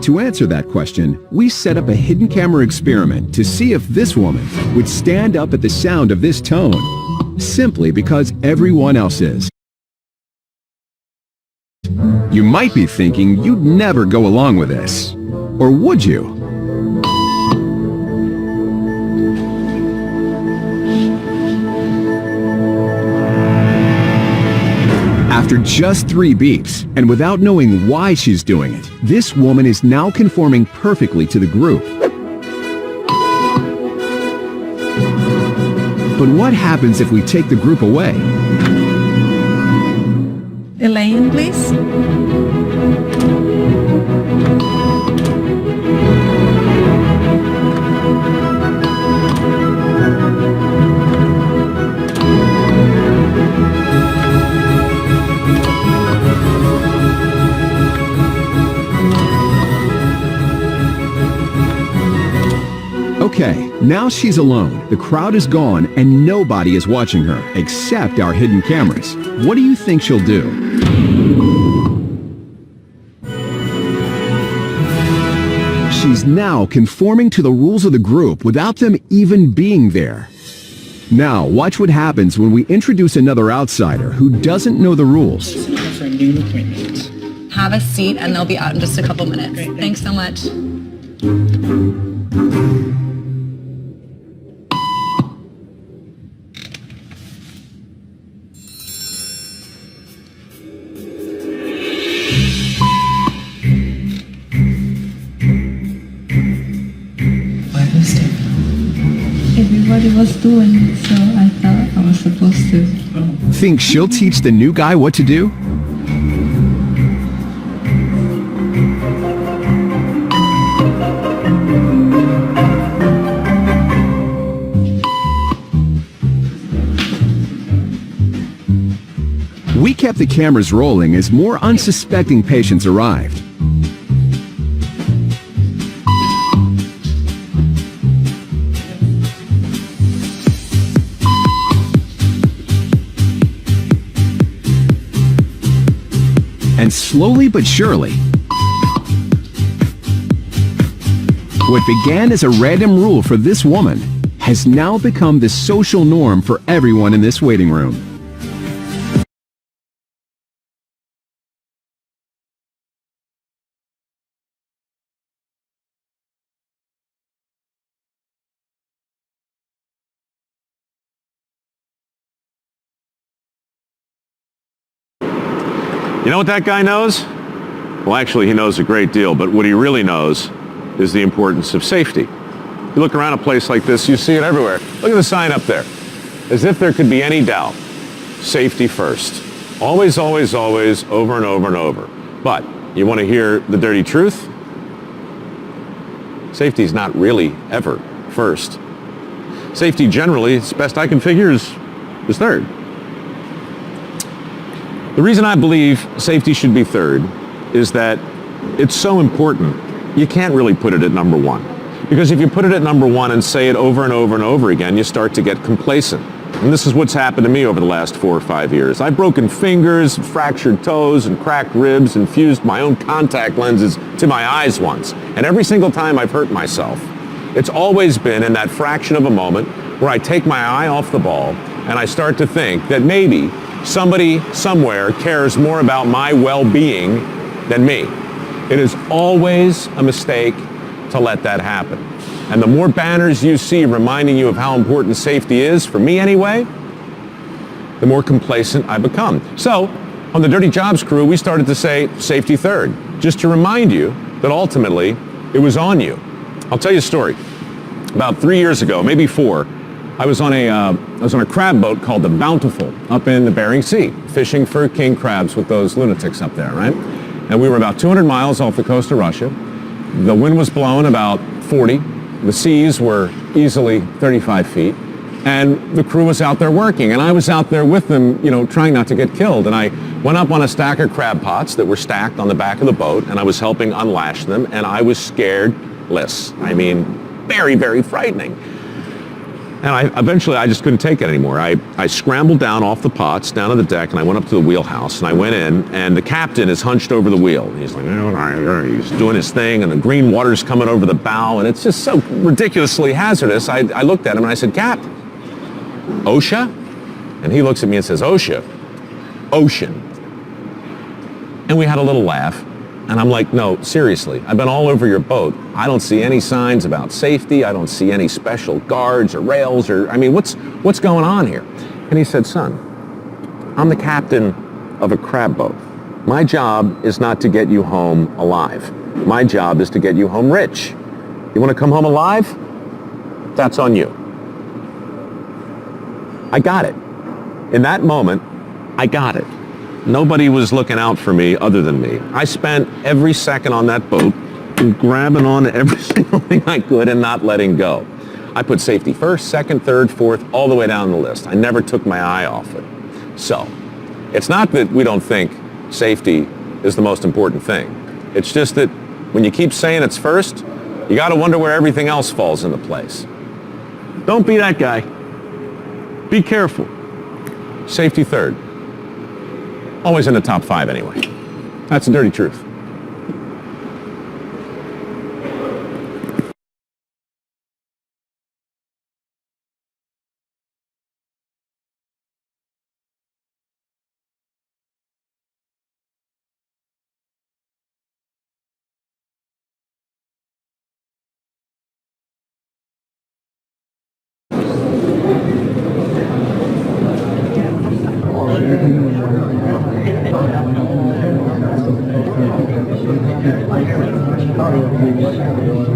to answer that question, we set up a hidden camera experiment to see if this woman would stand up at the sound of this tone, simply because everyone else is. You might be thinking you'd never go along with this. Or would you? After just 3 beeps, and without knowing why she's doing it, this woman is now conforming perfectly to the group. But what happens if we take the group away? Elaine, please. Okay, now she's alone. The crowd is gone and nobody is watching her, except our hidden cameras. What do you think she'll do? She's now conforming to the rules of the group without them even being there. Now, watch what happens when we introduce another outsider who doesn't know the rules. For a noon appointment. Have a seat and they'll be out in just a couple minutes. Great, thanks so much. Everybody was doing, so I thought I was supposed to. Think she'll teach the new guy what to do? We kept the cameras rolling as more unsuspecting patients arrived. And slowly but surely, what began as a random rule for this woman has now become the social norm for everyone in this waiting room. You know what that guy knows? Well, actually, he knows a great deal, but what he really knows is the importance of safety. You look around a place like this, you see it everywhere. Look at the sign up there. As if there could be any doubt. Safety first. Always, always, always, over and over and over. But you want to hear the dirty truth? Safety is not really ever first. Safety generally, as best I can figure, is third. The reason I believe safety should be third is that it's so important, you can't really put it at number one. Because if you put it at number one and say it over and over and over again, you start to get complacent. And this is what's happened to me over the last 4 or 5 years. I've broken fingers, fractured toes, and cracked ribs, and fused my own contact lenses to my eyes once. And every single time I've hurt myself, it's always been in that fraction of a moment where I take my eye off the ball and I start to think that maybe somebody somewhere cares more about my well-being than me. It is always a mistake to let that happen. And the more banners you see reminding you of how important safety is, for me anyway, the more complacent I become. So, on the Dirty Jobs crew, we started to say safety third, just to remind you that ultimately it was on you. I'll tell you a story. About 3 years ago, maybe 4, I was on a crab boat called the Bountiful up in the Bering Sea, fishing for king crabs with those lunatics up there, right? And we were about 200 miles off the coast of Russia. The wind was blowing about 40. The seas were easily 35 feet. And the crew was out there working. And I was out there with them, trying not to get killed. And I went up on a stack of crab pots that were stacked on the back of the boat, and I was helping unlash them, and I was scared-less. I mean, very, very frightening. And eventually I just couldn't take it anymore. I scrambled down off the pots, down to the deck, and I went up to the wheelhouse, and I went in, and the captain is hunched over the wheel. He's like, he's doing his thing, and the green water's coming over the bow, and it's just so ridiculously hazardous. I looked at him and I said, Cap, OSHA? And he looks at me and says, OSHA? Ocean. And we had a little laugh. And I'm like, no, seriously, I've been all over your boat. I don't see any signs about safety. I don't see any special guards or rails or, I mean, what's going on here? And he said, son, I'm the captain of a crab boat. My job is not to get you home alive. My job is to get you home rich. You want to come home alive? That's on you. I got it. In that moment, I got it. Nobody was looking out for me other than me. I spent every second on that boat grabbing on to every single thing I could and not letting go. I put safety first, second, third, fourth, all the way down the list. I never took my eye off it. So, it's not that we don't think safety is the most important thing. It's just that when you keep saying it's first, you got to wonder where everything else falls into place. Don't be that guy. Be careful. Safety third. Always in the top 5 anyway. That's the dirty truth. Thank you.